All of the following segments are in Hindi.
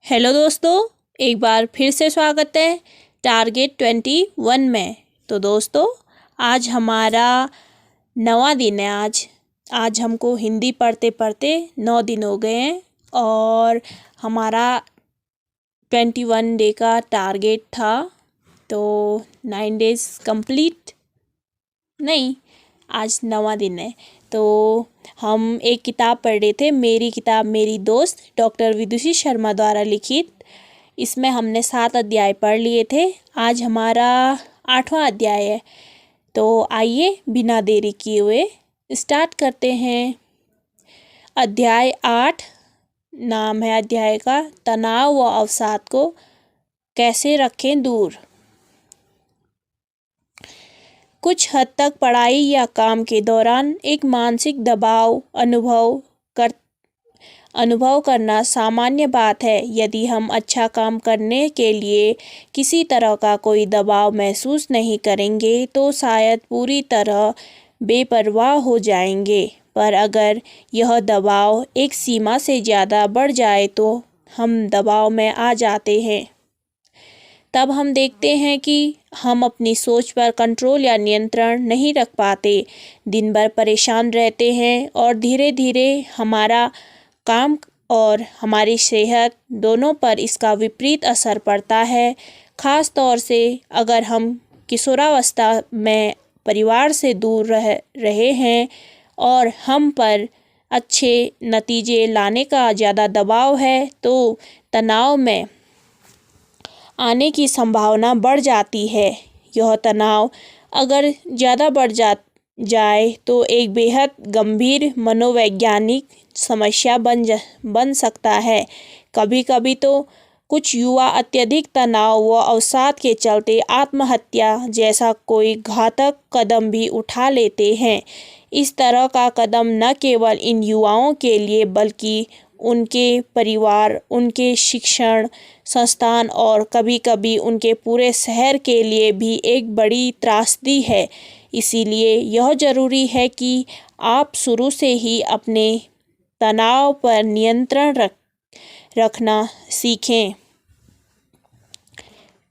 हेलो दोस्तों, एक बार फिर से स्वागत है टारगेट 21 में। तो दोस्तों, आज हमारा 9वां दिन है। आज हमको हिंदी पढ़ते पढ़ते 9 दिन हो गए हैं और हमारा 21 डे का टारगेट था। तो 9 डेज कंप्लीट नहीं, आज 9वां दिन है। तो हम एक किताब पढ़ रहे थे, मेरी किताब मेरी दोस्त, डॉक्टर विदुषी शर्मा द्वारा लिखित। इसमें हमने 7 अध्याय पढ़ लिए थे। आज हमारा 8वां अध्याय है। तो आइए बिना देरी किए हुए स्टार्ट करते हैं। अध्याय 8 नाम है अध्याय का, तनाव व अवसाद को कैसे रखें दूर। कुछ हद तक पढ़ाई या काम के दौरान एक मानसिक दबाव अनुभव करना सामान्य बात है। यदि हम अच्छा काम करने के लिए किसी तरह का कोई दबाव महसूस नहीं करेंगे तो शायद पूरी तरह बेपरवाह हो जाएंगे। पर अगर यह दबाव एक सीमा से ज़्यादा बढ़ जाए तो हम दबाव में आ जाते हैं। तब हम देखते हैं कि हम अपनी सोच पर कंट्रोल या नियंत्रण नहीं रख पाते, दिन भर परेशान रहते हैं और धीरे धीरे हमारा काम और हमारी सेहत दोनों पर इसका विपरीत असर पड़ता है। ख़ास तौर से अगर हम किशोरावस्था में परिवार से दूर रहे हैं और हम पर अच्छे नतीजे लाने का ज़्यादा दबाव है तो तनाव में आने की संभावना बढ़ जाती है। यह तनाव अगर ज़्यादा बढ़ जाए तो एक बेहद गंभीर मनोवैज्ञानिक समस्या बन सकता है। कभी कभी तो कुछ युवा अत्यधिक तनाव व अवसाद के चलते आत्महत्या जैसा कोई घातक कदम भी उठा लेते हैं। इस तरह का कदम न केवल इन युवाओं के लिए बल्कि उनके परिवार, उनके शिक्षण संस्थान और कभी-कभी उनके पूरे शहर के लिए भी एक बड़ी त्रासदी है। इसीलिए यह ज़रूरी है कि आप शुरू से ही अपने तनाव पर नियंत्रण रखना सीखें।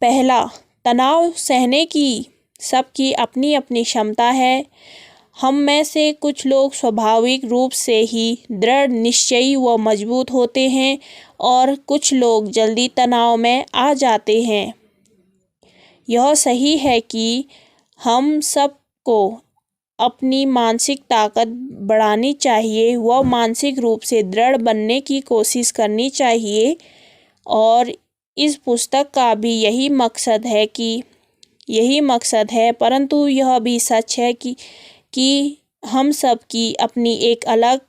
पहला, तनाव सहने की सबकी अपनी अपनी क्षमता है। हम में से कुछ लोग स्वाभाविक रूप से ही दृढ़ निश्चयी व मजबूत होते हैं और कुछ लोग जल्दी तनाव में आ जाते हैं। यह सही है कि हम सबको अपनी मानसिक ताकत बढ़ानी चाहिए व मानसिक रूप से दृढ़ बनने की कोशिश करनी चाहिए। और इस पुस्तक का भी यही मकसद है, परंतु यह भी सच है कि हम सब की अपनी एक अलग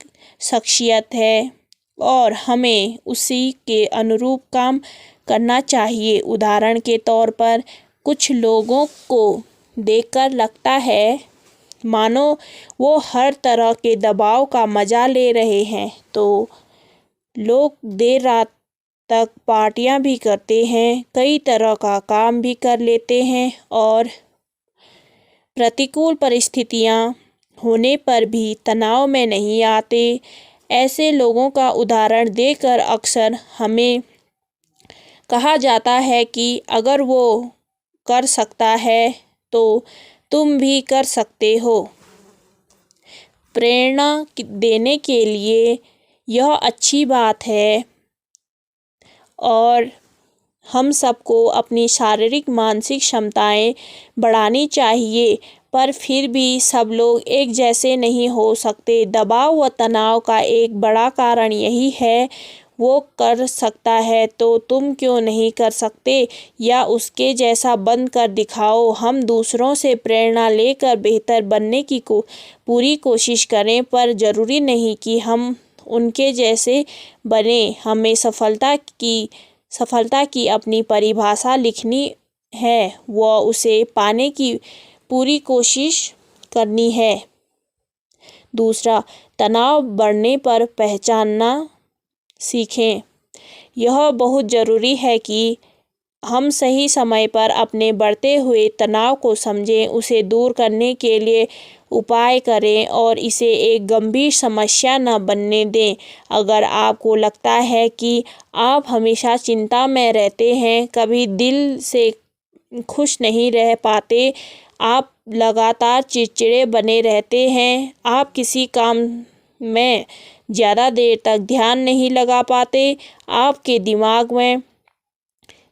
शख्सियत है और हमें उसी के अनुरूप काम करना चाहिए। उदाहरण के तौर पर कुछ लोगों को देखकर लगता है मानो वो हर तरह के दबाव का मज़ा ले रहे हैं, तो लोग देर रात तक पार्टियां भी करते हैं, कई तरह का काम भी कर लेते हैं और प्रतिकूल परिस्थितियां होने पर भी तनाव में नहीं आते। ऐसे लोगों का उदाहरण देकर अक्सर हमें कहा जाता है कि अगर वो कर सकता है तो तुम भी कर सकते हो। प्रेरणा देने के लिए यह अच्छी बात है और हम सबको अपनी शारीरिक मानसिक क्षमताएं बढ़ानी चाहिए, पर फिर भी सब लोग एक जैसे नहीं हो सकते। दबाव व तनाव का एक बड़ा कारण यही है, वो कर सकता है तो तुम क्यों नहीं कर सकते, या उसके जैसा बन कर दिखाओ। हम दूसरों से प्रेरणा लेकर बेहतर बनने की पूरी कोशिश करें, पर ज़रूरी नहीं कि हम उनके जैसे बने। हमें सफलता की अपनी परिभाषा लिखनी है व उसे पाने की पूरी कोशिश करनी है। दूसरा, तनाव बढ़ने पर पहचानना सीखें। यह बहुत ज़रूरी है कि हम सही समय पर अपने बढ़ते हुए तनाव को समझें, उसे दूर करने के लिए उपाय करें और इसे एक गंभीर समस्या न बनने दें। अगर आपको लगता है कि आप हमेशा चिंता में रहते हैं, कभी दिल से खुश नहीं रह पाते, आप लगातार चिड़चिड़े बने रहते हैं, आप किसी काम में ज़्यादा देर तक ध्यान नहीं लगा पाते, आपके दिमाग में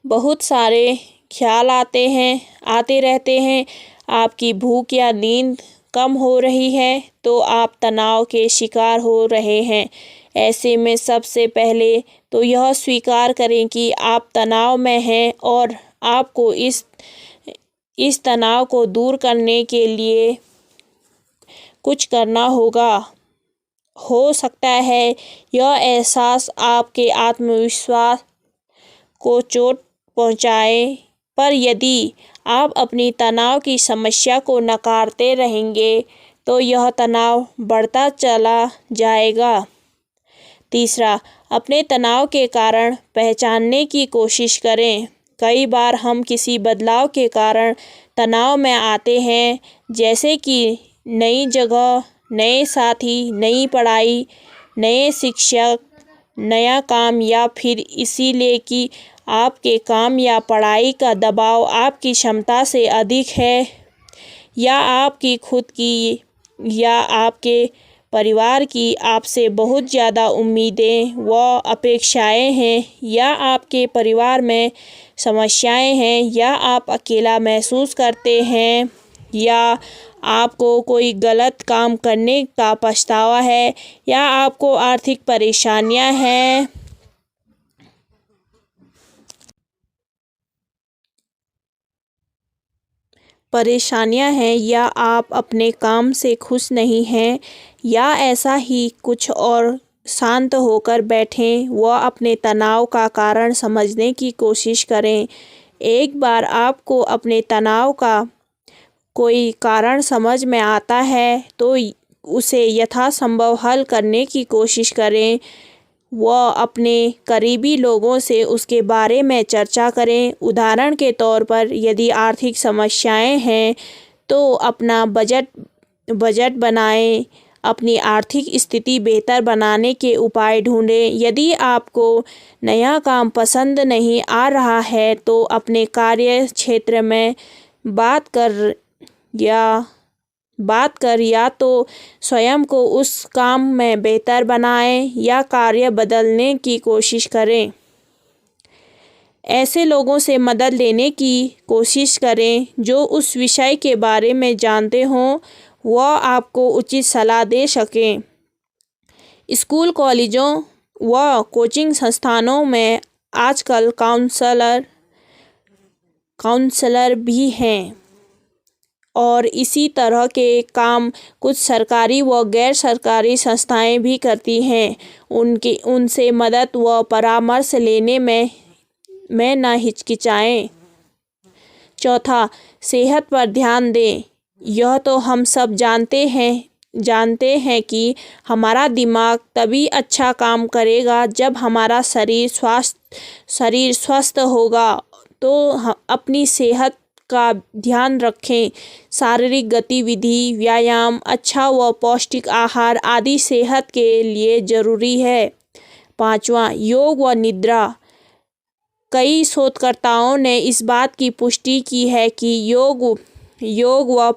बहुत सारे ख्याल आते रहते हैं, आपकी भूख या नींद कम हो रही है, तो आप तनाव के शिकार हो रहे हैं। ऐसे में सबसे पहले तो यह स्वीकार करें कि आप तनाव में हैं और आपको इस तनाव को दूर करने के लिए कुछ करना होगा। हो सकता है यह एहसास आपके आत्मविश्वास को चोट पहुंचाए, पर यदि आप अपनी तनाव की समस्या को नकारते रहेंगे तो यह तनाव बढ़ता चला जाएगा। तीसरा, अपने तनाव के कारण पहचानने की कोशिश करें। कई बार हम किसी बदलाव के कारण तनाव में आते हैं, जैसे कि नई जगह, नए साथी, नई पढ़ाई, नए शिक्षक, नया काम, या फिर इसीलिए कि आपके काम या पढ़ाई का दबाव आपकी क्षमता से अधिक है, या आपकी खुद की या आपके परिवार की आपसे बहुत ज़्यादा उम्मीदें व अपेक्षाएं हैं, या आपके परिवार में समस्याएं हैं, या आप अकेला महसूस करते हैं, या आपको कोई गलत काम करने का पछतावा है, या आपको आर्थिक परेशानियां हैं। या आप अपने काम से खुश नहीं हैं, या ऐसा ही कुछ और शांत होकर बैठें व अपने तनाव का कारण समझने की कोशिश करें। एक बार आपको अपने तनाव का कोई कारण समझ में आता है तो उसे यथासंभव हल करने की कोशिश करें व अपने करीबी लोगों से उसके बारे में चर्चा करें। उदाहरण के तौर पर, यदि आर्थिक समस्याएं हैं तो अपना बजट बनाएं, अपनी आर्थिक स्थिति बेहतर बनाने के उपाय ढूंढें। यदि आपको नया काम पसंद नहीं आ रहा है तो अपने कार्य क्षेत्र में बात कर या तो स्वयं को उस काम में बेहतर बनाएं या कार्य बदलने की कोशिश करें। ऐसे लोगों से मदद लेने की कोशिश करें जो उस विषय के बारे में जानते हों व आपको उचित सलाह दे सकें। स्कूल, कॉलेजों व कोचिंग संस्थानों में आजकल काउंसलर भी हैं और इसी तरह के काम कुछ सरकारी व गैर सरकारी संस्थाएं भी करती हैं। उनसे मदद व परामर्श लेने में न हिचकिचाएं। चौथा, सेहत पर ध्यान दें। यह तो हम सब जानते हैं कि हमारा दिमाग तभी अच्छा काम करेगा जब हमारा शरीर स्वस्थ होगा। तो अपनी सेहत का ध्यान रखें। शारीरिक गतिविधि, व्यायाम, अच्छा व पौष्टिक आहार आदि सेहत के लिए जरूरी है। पांचवा, योग व निद्रा। कई शोधकर्ताओं ने इस बात की पुष्टि की है कि योग व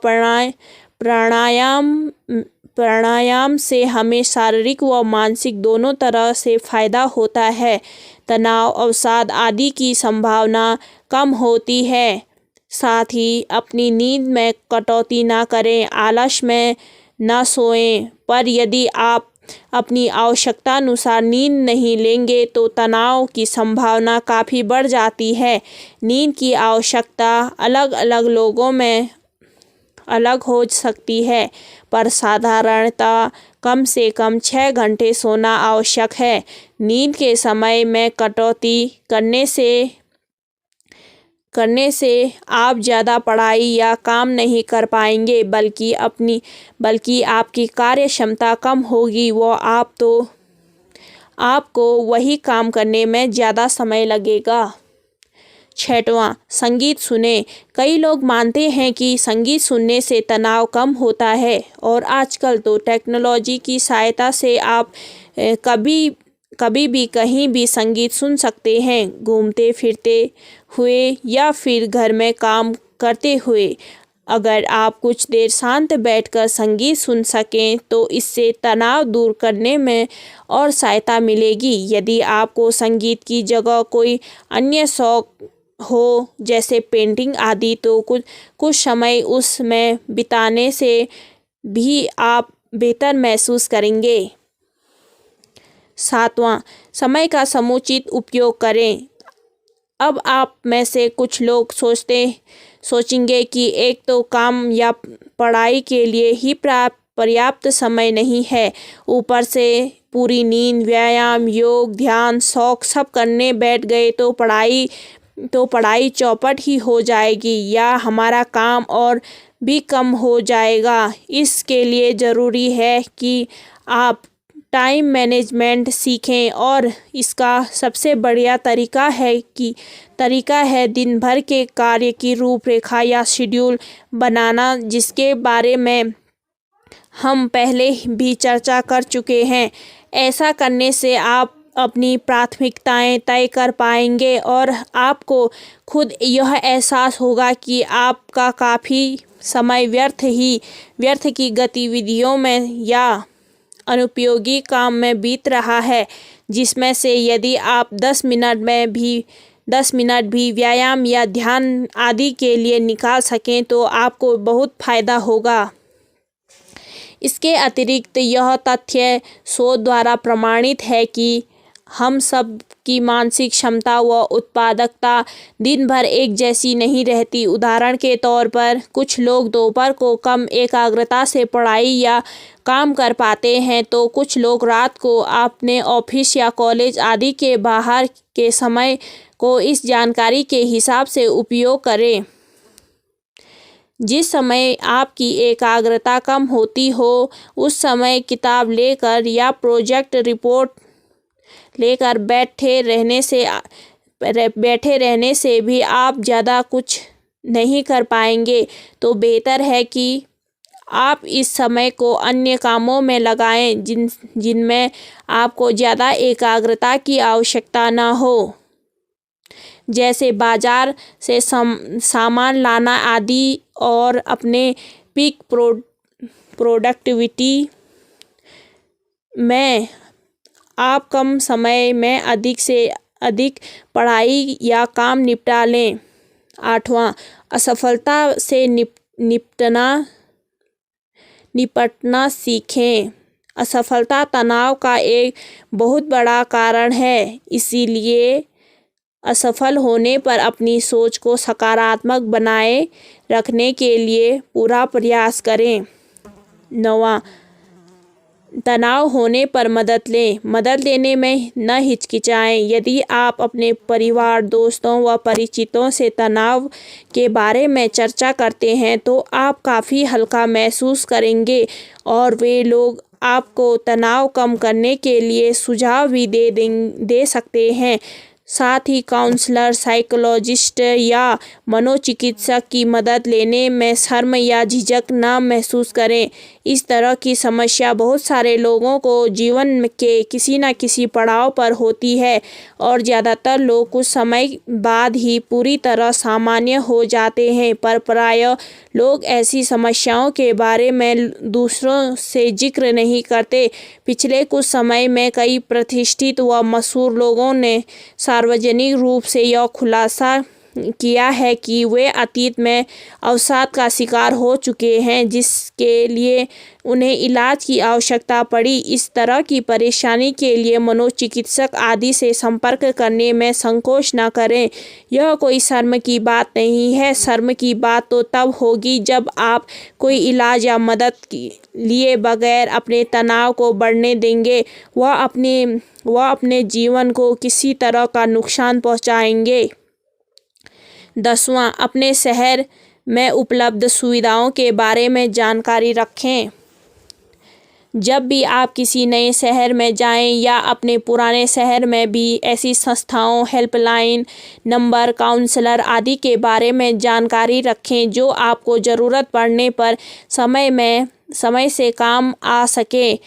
प्राणायाम से हमें शारीरिक व मानसिक दोनों तरह से फायदा होता है। तनाव, अवसाद आदि की संभावना कम होती है। साथ ही अपनी नींद में कटौती ना करें, आलस में ना सोएं। पर यदि आप अपनी आवश्यकता अनुसार नींद नहीं लेंगे तो तनाव की संभावना काफ़ी बढ़ जाती है। नींद की आवश्यकता अलग अलग लोगों में अलग हो सकती है, पर साधारणतः कम से कम 6 घंटे सोना आवश्यक है। नींद के समय में कटौती करने से आप ज़्यादा पढ़ाई या काम नहीं कर पाएंगे, बल्कि आपकी कार्य क्षमता कम होगी व आपको वही काम करने में ज़्यादा समय लगेगा। छठवां, संगीत सुने। कई लोग मानते हैं कि संगीत सुनने से तनाव कम होता है और आजकल तो टेक्नोलॉजी की सहायता से आप कभी भी कहीं भी संगीत सुन सकते हैं, घूमते फिरते हुए या फिर घर में काम करते हुए। अगर आप कुछ देर शांत बैठकर संगीत सुन सकें तो इससे तनाव दूर करने में और सहायता मिलेगी। यदि आपको संगीत की जगह कोई अन्य शौक हो जैसे पेंटिंग आदि तो कुछ समय उसमें बिताने से भी आप बेहतर महसूस करेंगे। सातवां, समय का समुचित उपयोग करें। अब आप में से कुछ लोग सोचेंगे कि एक तो काम या पढ़ाई के लिए ही पर्याप्त समय नहीं है, ऊपर से पूरी नींद, व्यायाम, योग, ध्यान, शौक सब करने बैठ गए तो पढ़ाई चौपट ही हो जाएगी या हमारा काम और भी कम हो जाएगा। इसके लिए ज़रूरी है कि आप टाइम मैनेजमेंट सीखें और इसका सबसे बढ़िया तरीका है दिन भर के कार्य की रूपरेखा या शेड्यूल बनाना, जिसके बारे में हम पहले भी चर्चा कर चुके हैं। ऐसा करने से आप अपनी प्राथमिकताएं तय कर पाएंगे और आपको खुद यह एहसास होगा कि आपका काफ़ी समय व्यर्थ की गतिविधियों में या अनुपयोगी काम में बीत रहा है, जिसमें से यदि आप 10 मिनट भी व्यायाम या ध्यान आदि के लिए निकाल सकें तो आपको बहुत फायदा होगा। इसके अतिरिक्त यह तथ्य शोध द्वारा प्रमाणित है कि हम सब की मानसिक क्षमता व उत्पादकता दिन भर एक जैसी नहीं रहती। उदाहरण के तौर पर कुछ लोग दोपहर को कम एकाग्रता से पढ़ाई या काम कर पाते हैं तो कुछ लोग रात को अपने ऑफिस या कॉलेज आदि के बाहर के समय को इस जानकारी के हिसाब से उपयोग करें। जिस समय आपकी एकाग्रता कम होती हो उस समय किताब लेकर या प्रोजेक्ट रिपोर्ट लेकर बैठे रहने से भी आप ज़्यादा कुछ नहीं कर पाएंगे। तो बेहतर है कि आप इस समय को अन्य कामों में लगाएं जिनमें आपको ज़्यादा एकाग्रता की आवश्यकता न हो, जैसे बाजार से सामान लाना आदि, और अपने पीक प्रोडक्टिविटी में आप कम समय में अधिक से अधिक पढ़ाई या काम निपटा लें। आठवां, असफलता से निपटना सीखें। असफलता तनाव का एक बहुत बड़ा कारण है, इसीलिए असफल होने पर अपनी सोच को सकारात्मक बनाए रखने के लिए पूरा प्रयास करें। नौवां, तनाव होने पर मदद लें। मदद लेने में न हिचकिचाएं। यदि आप अपने परिवार, दोस्तों व परिचितों से तनाव के बारे में चर्चा करते हैं तो आप काफ़ी हल्का महसूस करेंगे और वे लोग आपको तनाव कम करने के लिए सुझाव भी दे सकते हैं। साथ ही काउंसलर, साइकोलॉजिस्ट या मनोचिकित्सक की मदद लेने में शर्म या झिझक न महसूस करें। इस तरह की समस्या बहुत सारे लोगों को जीवन के किसी न किसी पड़ाव पर होती है और ज़्यादातर लोग कुछ समय बाद ही पूरी तरह सामान्य हो जाते हैं, पर प्रायः लोग ऐसी समस्याओं के बारे में दूसरों से जिक्र नहीं करते। पिछले कुछ समय में कई प्रतिष्ठित व मशहूर लोगों ने सार्वजनिक रूप से यह खुलासा किया है कि वे अतीत में अवसाद का शिकार हो चुके हैं, जिसके लिए उन्हें इलाज की आवश्यकता पड़ी। इस तरह की परेशानी के लिए मनोचिकित्सक आदि से संपर्क करने में संकोच न करें। यह कोई शर्म की बात नहीं है। शर्म की बात तो तब होगी जब आप कोई इलाज या मदद लिए बगैर अपने तनाव को बढ़ने देंगे व अपने जीवन को किसी तरह का नुकसान पहुंचाएंगे। 10वां, अपने शहर में उपलब्ध सुविधाओं के बारे में जानकारी रखें। जब भी आप किसी नए शहर में जाएं या अपने पुराने शहर में भी ऐसी संस्थाओं, हेल्पलाइन नंबर, काउंसलर आदि के बारे में जानकारी रखें जो आपको ज़रूरत पड़ने पर समय से काम आ सके।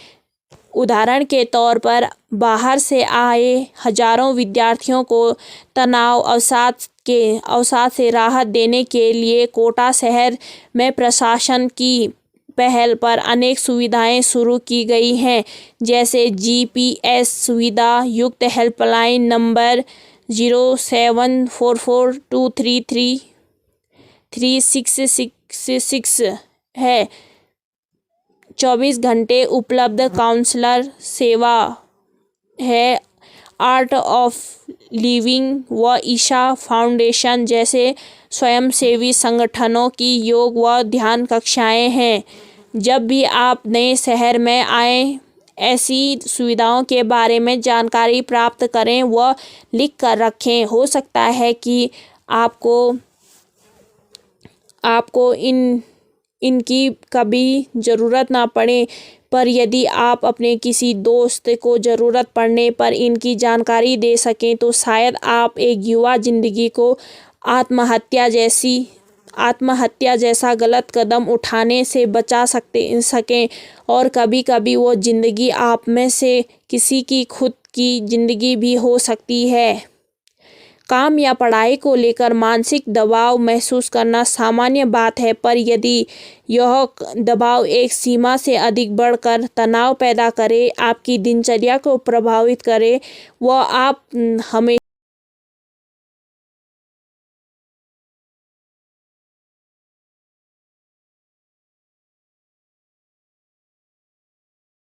उदाहरण के तौर पर बाहर से आए हजारों विद्यार्थियों को तनाव अवसाद से राहत देने के लिए कोटा शहर में प्रशासन की पहल पर अनेक सुविधाएं शुरू की गई हैं, जैसे GPS सुविधा युक्त हेल्पलाइन नंबर 07442333666 है। 24 घंटे उपलब्ध काउंसलर सेवा है। आर्ट ऑफ लिविंग व ईशा फाउंडेशन जैसे स्वयंसेवी संगठनों की योग व ध्यान कक्षाएं हैं। जब भी आप नए शहर में आएं, ऐसी सुविधाओं के बारे में जानकारी प्राप्त करें व लिख कर रखें। हो सकता है कि आपको इनकी कभी ज़रूरत ना पड़े, पर यदि आप अपने किसी दोस्त को ज़रूरत पड़ने पर इनकी जानकारी दे सकें तो शायद आप एक युवा ज़िंदगी को आत्महत्या जैसा गलत कदम उठाने से बचा सकें और कभी-कभी वो ज़िंदगी आप में से किसी की खुद की ज़िंदगी भी हो सकती है। काम या पढ़ाई को लेकर मानसिक दबाव महसूस करना सामान्य बात है, पर यदि यह दबाव एक सीमा से अधिक बढ़कर तनाव पैदा करे, आपकी दिनचर्या को प्रभावित करे व आप हमें